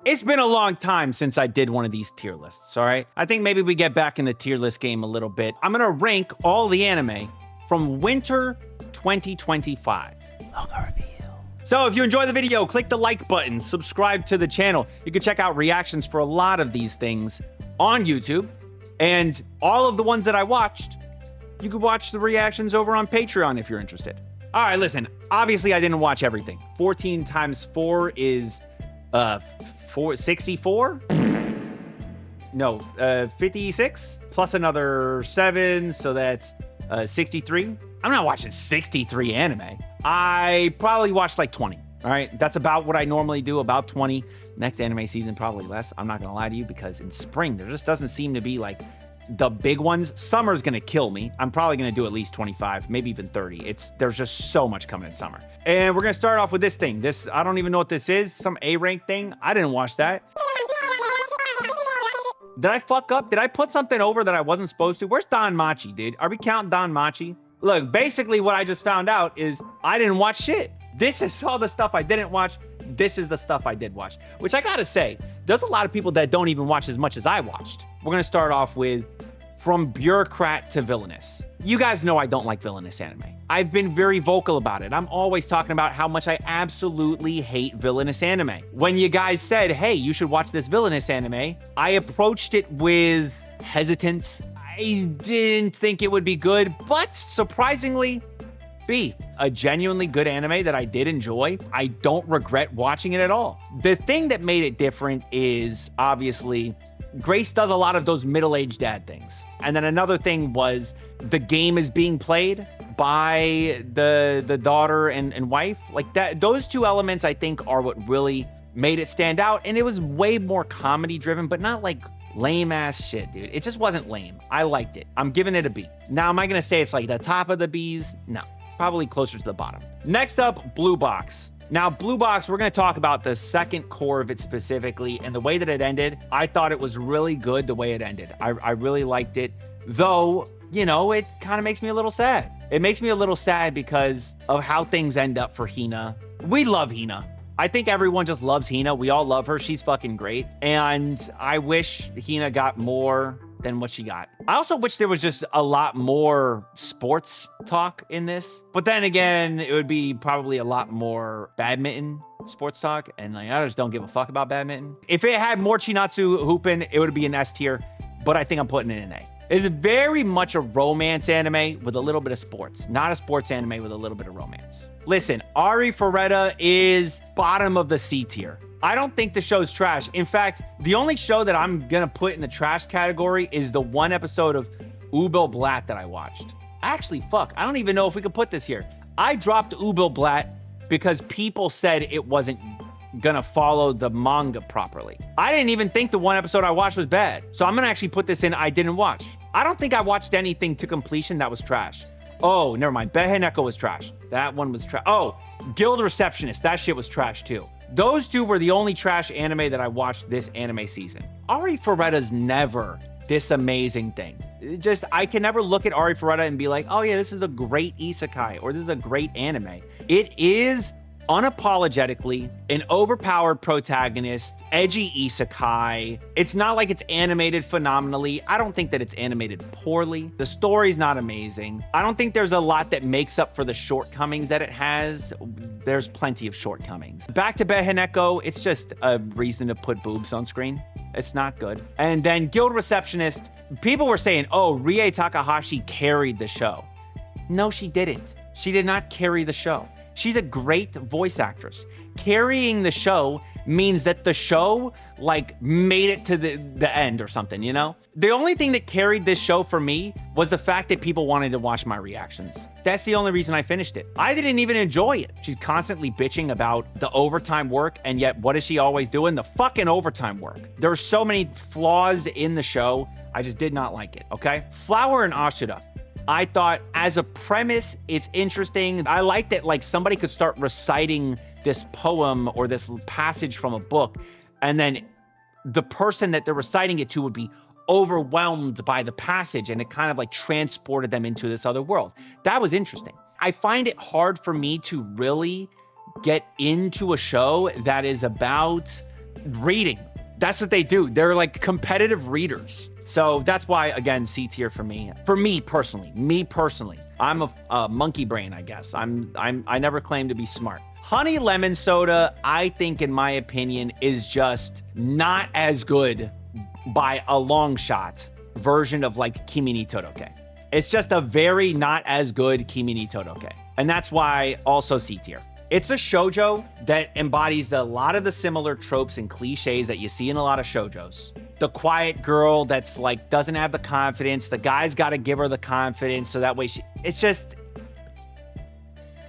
It's been a long time since I did one of these tier lists, all right? I think maybe we get back in the tier list game a little bit. I'm gonna rank all the anime from winter 2025. Logo reveal. So if you enjoy the video, click the like button, subscribe to the channel. You can check out reactions for a lot of these things on YouTube. And all of the ones that I watched, you could watch the reactions over on Patreon if you're interested. All right, listen, obviously I didn't watch everything. 14 times 4 is 64? No, 56 plus another 7, so that's 63. I'm not watching 63 anime. I probably watched like 20. All right, that's about what I normally do, about 20. Next anime season, probably less. I'm not gonna lie to you, because in spring, there just doesn't seem to be like the big ones. Summer's gonna kill me. I'm probably gonna do at least 25, maybe even 30. There's just so much coming in summer. And we're gonna start off with this thing. This, I don't even know what this is. Some A-rank thing. I didn't watch that. Did I fuck up? Did I put something over that I wasn't supposed to? Where's Don Machi, dude? Are we counting Don Machi? Look, basically what I just found out is I didn't watch shit. This is all the stuff I didn't watch. This is the stuff I did watch, which I gotta say, there's a lot of people that don't even watch as much as I watched. We're gonna start off with From Bureaucrat to Villainous. You guys know I don't like villainous anime. I've been very vocal about it. I'm always talking about how much I absolutely hate villainous anime. When you guys said, hey, you should watch this villainous anime, I approached it with hesitance. I didn't think it would be good, but surprisingly, a genuinely good anime that I did enjoy. I don't regret watching it at all. The thing that made it different is obviously Grace does a lot of those middle-aged dad things. And then another thing was the game is being played by the daughter and wife. Like that, those two elements I think are what really made it stand out. And it was way more comedy driven, but not like lame ass shit, dude. It just wasn't lame. I liked it. I'm giving it a B. Now, am I gonna say it's like the top of the Bs? No. Probably closer to the bottom. Next up, Blue Box. Now, Blue Box, we're gonna talk about the second core of it specifically, and the way that it ended, I thought it was really good the way it ended. I really liked it, though, you know, it kind of makes me a little sad. It makes me a little sad because of how things end up for Hina. We love Hina. I think everyone just loves Hina. We all love her. She's fucking great. And I wish Hina got more than what she got. I also wish there was just a lot more sports talk in this. But then again, it would be probably a lot more badminton sports talk. And like, I just don't give a fuck about badminton. If it had more Chinatsu hooping, it would be an S tier. But I think I'm putting it in an A. It's very much a romance anime with a little bit of sports, not a sports anime with a little bit of romance. Listen, Arifureta is bottom of the C tier. I don't think the show's trash. In fact, the only show that I'm gonna put in the trash category is the one episode of Übel Blatt that I watched. Actually, fuck, I don't even know if we can put this here. I dropped Übel Blatt because people said it wasn't gonna follow the manga properly. I didn't even think the one episode I watched was bad. So I'm gonna actually put this in I didn't watch. I don't think I watched anything to completion that was trash. Oh, never mind. Beheneko was trash. That one was trash. Oh, Guild Receptionist. That shit was trash too. Those two were the only trash anime that I watched this anime season. Arifureta's never this amazing thing. I can never look at Arifureta and be like, oh yeah, this is a great isekai or this is a great anime. It is unapologetically an overpowered protagonist, edgy isekai. It's not like it's animated phenomenally. I don't think that it's animated poorly. The story's not amazing. I don't think there's a lot that makes up for the shortcomings that it has. There's plenty of shortcomings. Back to Beheneko, it's just a reason to put boobs on screen. It's not good. And then Guild Receptionist, people were saying, oh, Rie Takahashi carried the show. No, she didn't. She did not carry the show. She's a great voice actress. Carrying the show means that the show like made it to the end or something, you know? The only thing that carried this show for me was the fact that people wanted to watch my reactions. That's the only reason I finished it. I didn't even enjoy it. She's constantly bitching about the overtime work, and yet what is she always doing? The fucking overtime work. There are so many flaws in the show. I just did not like it, okay? Flower and Ashura. I thought as a premise, it's interesting. I like that like somebody could start reciting this poem or this passage from a book, and then the person that they're reciting it to would be overwhelmed by the passage, and it kind of like transported them into this other world. That was interesting. I find it hard for me to really get into a show that is about reading. That's what they do. They're like competitive readers. So that's why, again, C tier for me. For me personally, I'm a monkey brain, I guess. I never claimed to be smart. Honey lemon soda, I think, in my opinion, is just not as good by a long shot version of like Kimi ni Todoke. It's just a very not as good Kimi ni Todoke. And that's why also C tier. It's a shoujo that embodies a lot of the similar tropes and cliches that you see in a lot of shoujos. The quiet girl that's like, doesn't have the confidence. The guy's got to give her the confidence so that way it's just,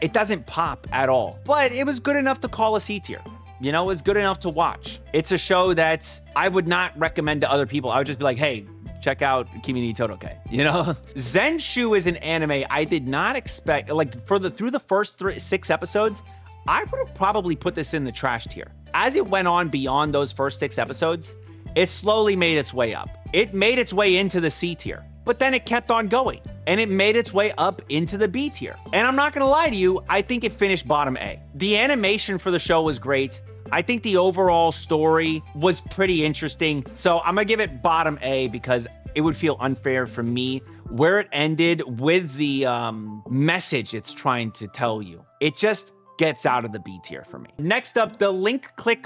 it doesn't pop at all. But it was good enough to call a C tier. You know, it's good enough to watch. It's a show that I would not recommend to other people. I would just be like, hey, check out Kimi ni Todoke, you know? Zenshu is an anime I did not expect, like through the first 6 episodes, I would have probably put this in the trash tier. As it went on beyond those first 6 episodes, it slowly made its way up. It made its way into the C tier, but then it kept on going and it made its way up into the B tier. And I'm not gonna lie to you, I think it finished bottom A. The animation for the show was great. I think the overall story was pretty interesting. So I'm gonna give it bottom A because it would feel unfair for me where it ended with the message it's trying to tell you. It just gets out of the B tier for me. Next up, the Link Click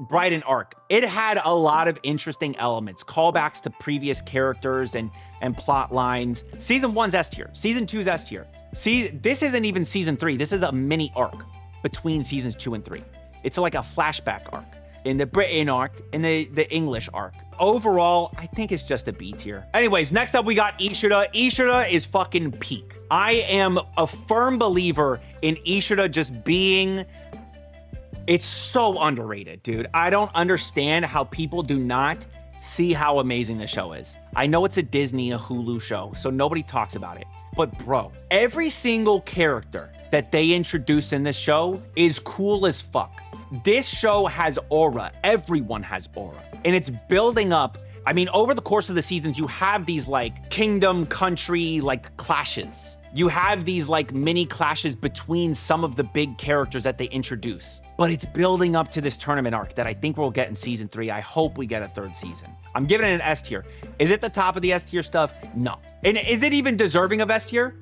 Brighton arc. It had a lot of interesting elements, callbacks to previous characters and plot lines. Season 1's S tier, Season 2's S tier. See, this isn't even Season 3. This is a mini arc between Seasons 2 and 3. It's like a flashback arc. In the Britain arc, in the English arc. Overall, I think it's just a B tier. Anyways, next up we got Ishura. Ishura is fucking peak. I am a firm believer in Ishura just being, it's so underrated, dude. I don't understand how people do not see how amazing the show is. I know it's a Disney, a Hulu show, so nobody talks about it. But bro, every single character that they introduce in this show is cool as fuck. This show has aura. Everyone has aura. And it's building up. I mean, over the course of the seasons, you have these like kingdom, country, like clashes. You have these like mini clashes between some of the big characters that they introduce. But it's building up to this tournament arc that I think we'll get in Season 3. I hope we get a 3rd season. I'm giving it an S tier. Is it the top of the S tier stuff? No. And is it even deserving of S tier?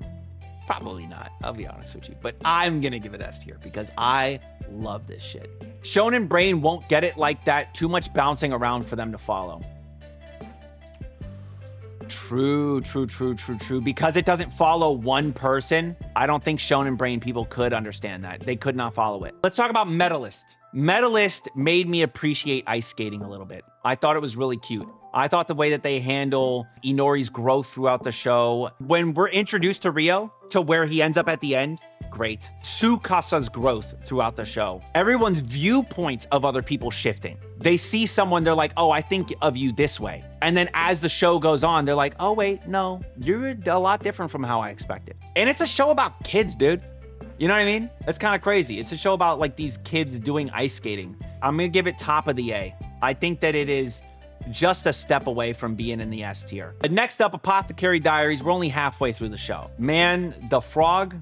Probably not, I'll be honest with you. But I'm gonna give it S tier because I love this shit. Shonen Brain won't get it like that. Too much bouncing around for them to follow. True. Because it doesn't follow one person, I don't think Shonen Brain people could understand that. They could not follow it. Let's talk about Medalist. Medalist made me appreciate ice skating a little bit. I thought it was really cute. I thought the way that they handle Inori's growth throughout the show, when we're introduced to Rio, to where he ends up at the end, great. Tsukasa's growth throughout the show. Everyone's viewpoints of other people shifting. They see someone, they're like, oh, I think of you this way. And then as the show goes on, they're like, oh, wait, no, you're a lot different from how I expected. And it's a show about kids, dude. You know what I mean? That's kind of crazy. It's a show about like these kids doing ice skating. I'm gonna give it top of the A. I think that it is just a step away from being in the S tier. But next up, Apothecary Diaries. We're only halfway through the show. Man, the frog.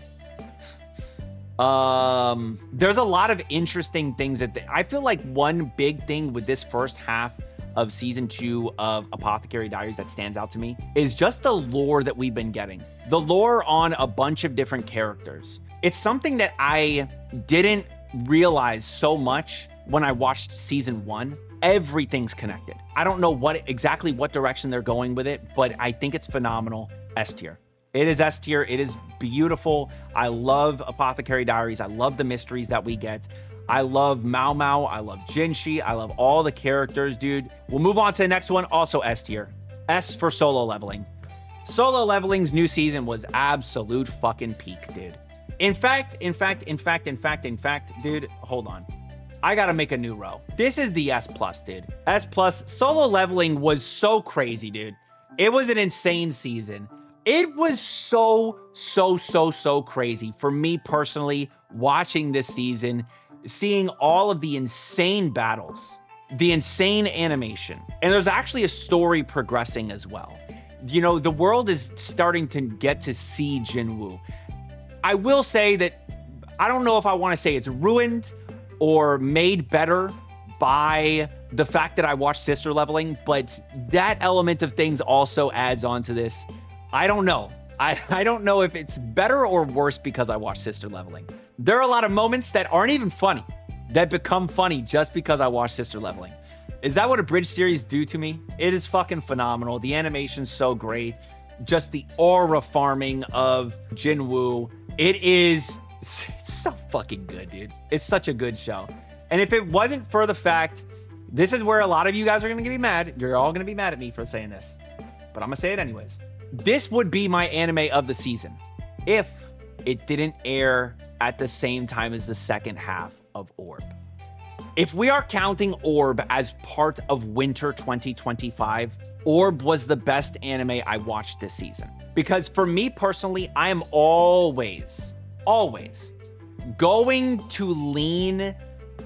There's a lot of interesting things that I feel like one big thing with this first half of Season 2 of Apothecary Diaries that stands out to me is just the lore that we've been getting. The lore on a bunch of different characters. It's something that I didn't realize so much when I watched Season 1. Everything's connected. I don't know exactly what direction they're going with it, but I think it's phenomenal. S tier. It is S tier. It is beautiful. I love Apothecary Diaries. I love the mysteries that we get. I love Mao Mao. I love Jinshi. I love all the characters, dude. We'll move on to the next one. Also S tier. S for Solo Leveling. Solo Leveling's new season was absolute fucking peak, dude. In fact, dude, hold on. I gotta make a new row. This is the S+, dude. S+, Solo Leveling was so crazy, dude. It was an insane season. It was so crazy for me personally, watching this season, seeing all of the insane battles, the insane animation. And there's actually a story progressing as well. You know, the world is starting to get to see Jinwoo. I will say that I don't know if I want to say it's ruined or made better by the fact that I watched Sister Leveling, but that element of things also adds on to this. I don't know. I don't know if it's better or worse because I watched Sister Leveling. There are a lot of moments that aren't even funny that become funny just because I watched Sister Leveling. Is that what a bridge series do to me? It is fucking phenomenal. The animation's so great. Just the aura farming of Jinwoo. It's so fucking good, dude. It's such a good show. And if it wasn't for the fact, this is where a lot of you guys are gonna be mad. You're all gonna be mad at me for saying this, but I'm gonna say it anyways. This would be my anime of the season if it didn't air at the same time as the second half of Orb. If we are counting Orb as part of winter 2025, Orb was the best anime I watched this season. Because for me personally, I am always going to lean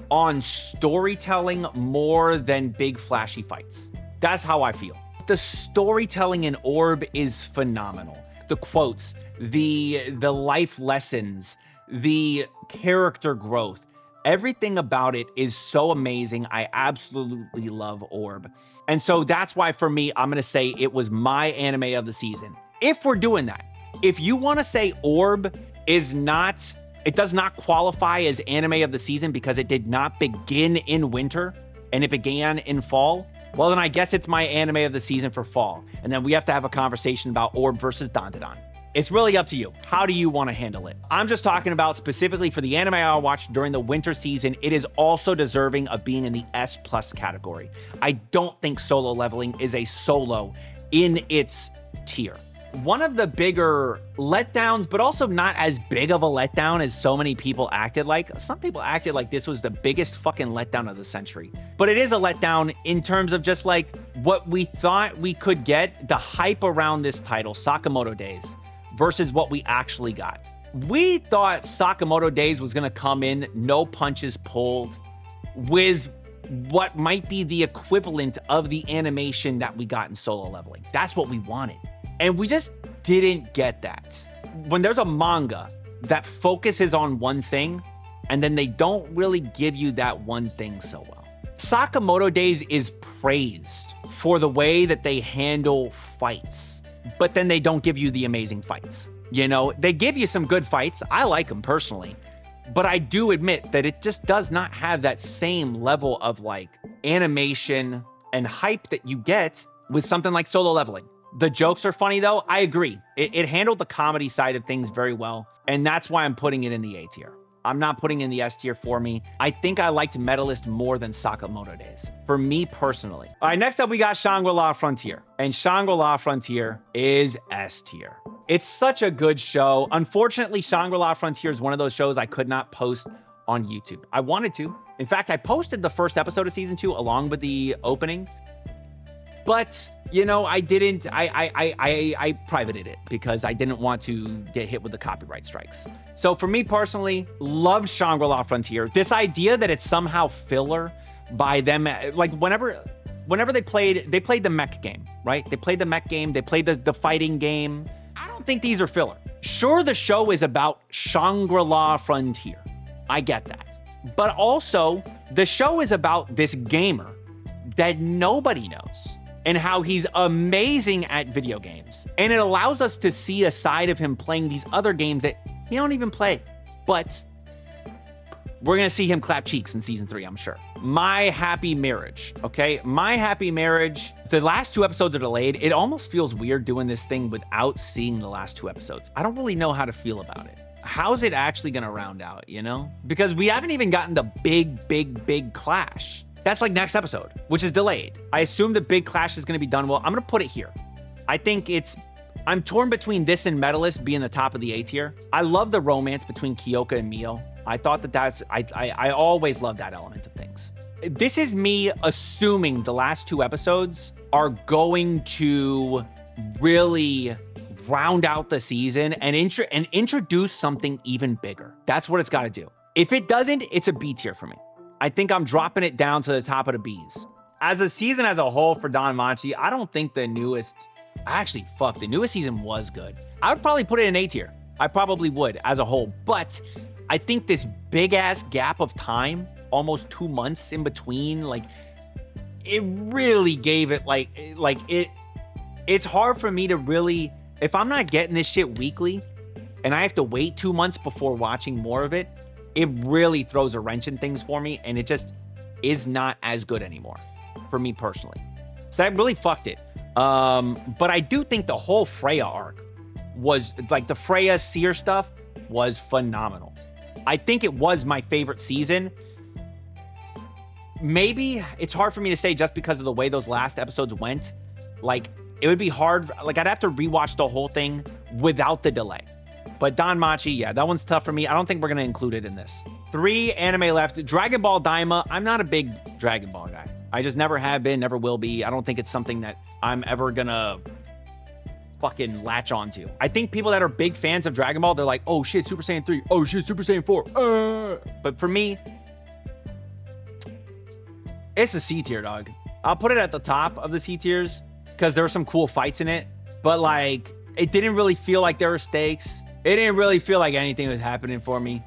on storytelling more than big flashy fights. That's how I feel. The storytelling in Orb is phenomenal. The quotes, the life lessons, the character growth, everything about it is so amazing. I absolutely love Orb. And so that's why for me, I'm gonna say it was my anime of the season. If we're doing that, if you wanna say Orb is not, it does not qualify as anime of the season because it did not begin in winter and it began in fall, well, then I guess it's my anime of the season for fall. And then we have to have a conversation about Orb versus Dandadan. It's really up to you. How do you want to handle it? I'm just talking about specifically for the anime I watched during the winter season. It is also deserving of being in the S+ category. I don't think Solo Leveling is a solo in its tier. One of the bigger letdowns, but also not as big of a letdown as so many people acted like. Some people acted like this was the biggest fucking letdown of the century. But it is a letdown in terms of just like what we thought we could get, the hype around this title, Sakamoto Days, versus what we actually got. We thought Sakamoto Days was gonna come in, no punches pulled, with what might be the equivalent of the animation that we got in Solo Leveling. That's what we wanted. And we just didn't get that. When there's a manga that focuses on one thing, and then they don't really give you that one thing so well. Sakamoto Days is praised for the way that they handle fights, but then they don't give you the amazing fights. You know, they give you some good fights. I like them personally, but I do admit that it just does not have that same level of like animation and hype that you get with something like Solo Leveling. The jokes are funny though. I agree. It handled the comedy side of things very well. And that's why I'm putting it in the A tier. I'm not putting it in the S tier for me. I think I liked Medalist more than Sakamoto Days, for me personally. All right, next up we got Shangri-La Frontier. And Shangri-La Frontier is S tier. It's such a good show. Unfortunately, Shangri-La Frontier is one of those shows I could not post on YouTube. I wanted to. In fact, I posted the first episode of season 2 along with the opening. But, you know, I didn't, I privated it because I didn't want to get hit with the copyright strikes. So for me personally, loved Shangri-La Frontier. This idea that it's somehow filler by them, like whenever they played the mech game, right? They played the mech game, they played the fighting game. I don't think these are filler. Sure, the show is about Shangri-La Frontier. I get that. But also, the show is about this gamer that nobody knows, and how he's amazing at video games. And it allows us to see a side of him playing these other games that he don't even play. But we're gonna see him clap cheeks in season 3, I'm sure. My Happy Marriage, okay? My Happy Marriage, the last 2 episodes are delayed. It almost feels weird doing this thing without seeing the last 2 episodes. I don't really know how to feel about it. How's it actually gonna round out, you know? Because we haven't even gotten the big clash. That's like next episode, which is delayed. I assume the big clash is gonna be done well. I'm gonna put it here. I think I'm torn between this and Medalist being the top of the A tier. I love the romance between Kyoka and Mio. I thought I always love that element of things. This is me assuming the last 2 episodes are going to really round out the season and introduce something even bigger. That's what it's gotta do. If it doesn't, it's a B tier for me. I think I'm dropping it down to the top of the B's. As a season as a whole for DanMachi, I don't think the newest, the newest season was good. I would probably put it in A tier. I probably would as a whole, but I think this big ass gap of time almost 2 months in between. Like, it really gave it it's hard for me to really, if I'm not getting this shit weekly and I have to wait 2 months before watching more of it, it really throws a wrench in things for me, and it just is not as good anymore for me personally. So that really fucked it. But I do think the whole Freya arc was, like, the Freya Seer stuff was phenomenal. I think it was my favorite season. Maybe it's hard for me to say just because of the way those last episodes went. Like, it would be hard. Like, I'd have to rewatch the whole thing without the delay. But Danmachi, yeah, that one's tough for me. I don't think we're going to include it in this. 3 anime left. Dragon Ball Daima. I'm not a big Dragon Ball guy. I just never have been, never will be. I don't think it's something that I'm ever going to fucking latch onto. I think people that are big fans of Dragon Ball, they're like, oh shit, Super Saiyan 3. Oh shit, Super Saiyan 4. But for me, it's a C tier, dog. I'll put it at the top of the C tiers because there were some cool fights in it. But, like, it didn't really feel like there were stakes. It didn't really feel like anything was happening for me.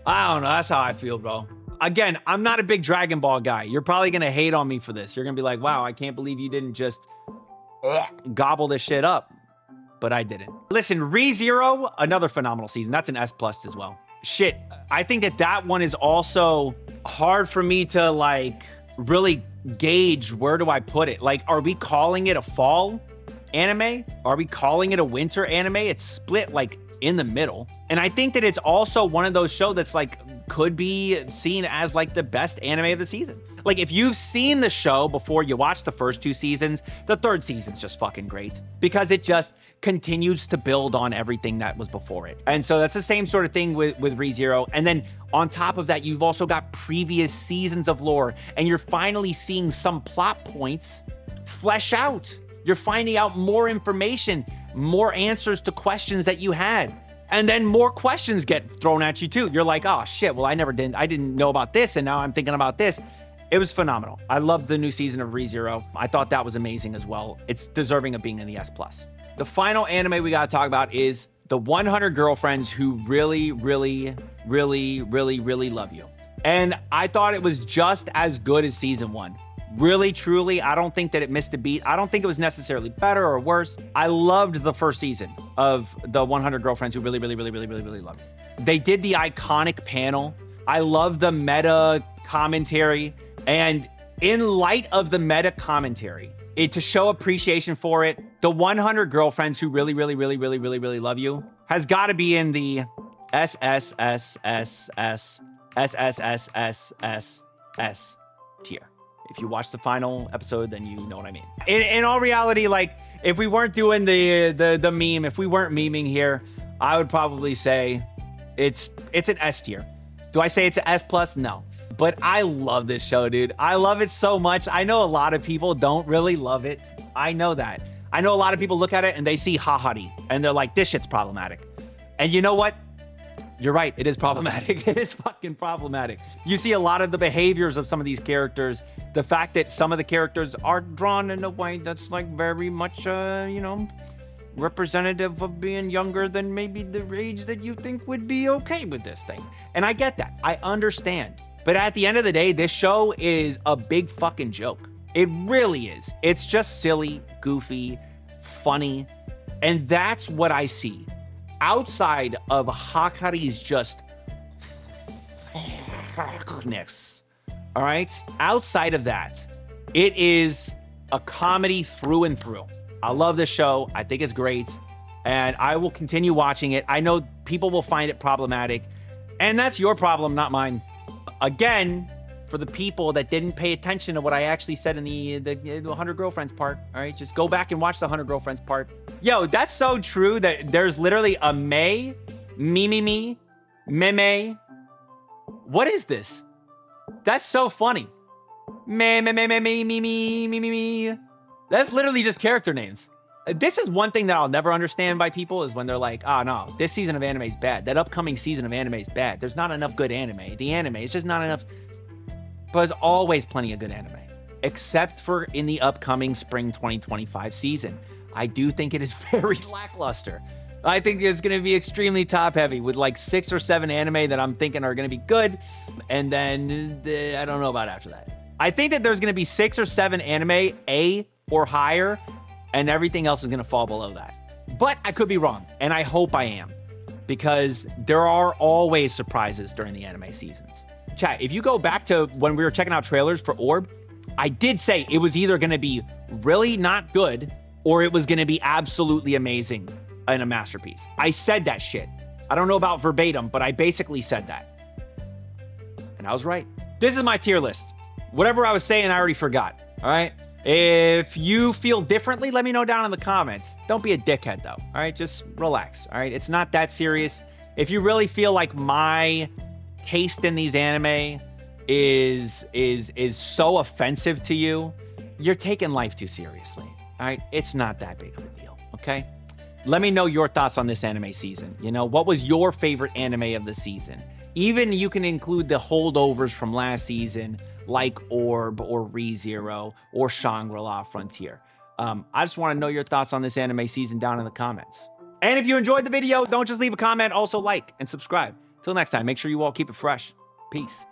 I don't know. That's how I feel, bro. Again, I'm not a big Dragon Ball guy. You're probably going to hate on me for this. You're going to be like, wow, I can't believe you didn't just gobble this shit up. But I didn't. Listen, ReZero, another phenomenal season. That's an S+ as well. Shit, I think that one is also hard for me to, like, really gauge where do I put it. Like, are we calling it a fall anime? Are we calling it a winter anime? It's split, like, in the middle. And I think that it's also one of those shows that's, like, could be seen as, like, the best anime of the season. Like, if you've seen the show before you watch the first 2 seasons, the 3rd season's just fucking great because it just continues to build on everything that was before it. And so that's the same sort of thing with ReZero. And then on top of that, you've also got previous seasons of lore, and you're finally seeing some plot points flesh out. You're finding out more information, more answers to questions that you had. And then more questions get thrown at you too. You're like, oh shit, well, I didn't know about this, and now I'm thinking about this. It was phenomenal. I loved the new season of ReZero. I thought that was amazing as well. It's deserving of being in the S+. The final anime we gotta talk about is the 100 Girlfriends Who Really, Really, Really, Really, Really Love You. And I thought it was just as good as season 1. Really, truly, I don't think that it missed a beat. I don't think it was necessarily better or worse. I loved the first season of the 100 Girlfriends Who Really, Really, Really, Really, Really, Really Love You. They did the iconic panel. I love the meta commentary. And in light of the meta commentary, to show appreciation for it, the 100 Girlfriends Who Really, Really, Really, Really, Really, Really Love You has got to be in the S tier. If you watch the final episode, then you know what I mean. In all reality, like, if we weren't doing the meme, if we weren't memeing here, I would probably say it's an S tier. Do I say it's an S+? No. But I love this show, dude. I love it so much. I know a lot of people don't really love it. I know that. I know a lot of people look at it and they see Hahari and they're like, this shit's problematic. And you know what? You're right. It is problematic. It is fucking problematic. You see a lot of the behaviors of some of these characters. The fact that some of the characters are drawn in a way that's, like, very much, you know, representative of being younger than maybe the age that you think would be okay with this thing. And I get that. I understand. But at the end of the day, this show is a big fucking joke. It really is. It's just silly, goofy, funny. And that's what I see. Outside of Hakari's just all right? Outside of that, it is a comedy through and through. I love this show. I think it's great. And I will continue watching it. I know people will find it problematic. And that's your problem, not mine. Again, for the people that didn't pay attention to what I actually said in the 100 Girlfriends part, all right? Just go back and watch the 100 Girlfriends part. Yo, that's so true that there's literally a Meme. What is this? That's so funny. Me. That's literally just character names. This is one thing that I'll never understand by people is when they're like, oh no, this season of anime is bad. That upcoming season of anime is bad. There's not enough good anime. The anime is just not enough. But there's always plenty of good anime, except for in the upcoming spring 2025 season. I do think it is very lackluster. I think it's going to be extremely top heavy with like 6 or 7 anime that I'm thinking are going to be good. And then I don't know about after that. I think that there's going to be 6 or 7 anime A or higher, and everything else is going to fall below that. But I could be wrong, and I hope I am, because there are always surprises during the anime seasons. Chat, if you go back to when we were checking out trailers for Orb, I did say it was either going to be really not good or it was going to be absolutely amazing and a masterpiece. I said that shit. I don't know about verbatim, but I basically said that. And I was right. This is my tier list. Whatever I was saying, I already forgot. All right? If you feel differently, let me know down in the comments. Don't be a dickhead, though. All right? Just relax. All right? It's not that serious. If you really feel like my taste in these anime is so offensive to you, you're taking life too seriously. All right? It's not that big of a deal. Okay? Let me know your thoughts on this anime season. You know, what was your favorite anime of the season? Even you can include the holdovers from last season, like Orb or ReZero or Shangri-La Frontier. I just want to know your thoughts on this anime season down in the comments. And if you enjoyed the video, don't just leave a comment, also like and subscribe. Till next time, make sure you all keep it fresh. Peace.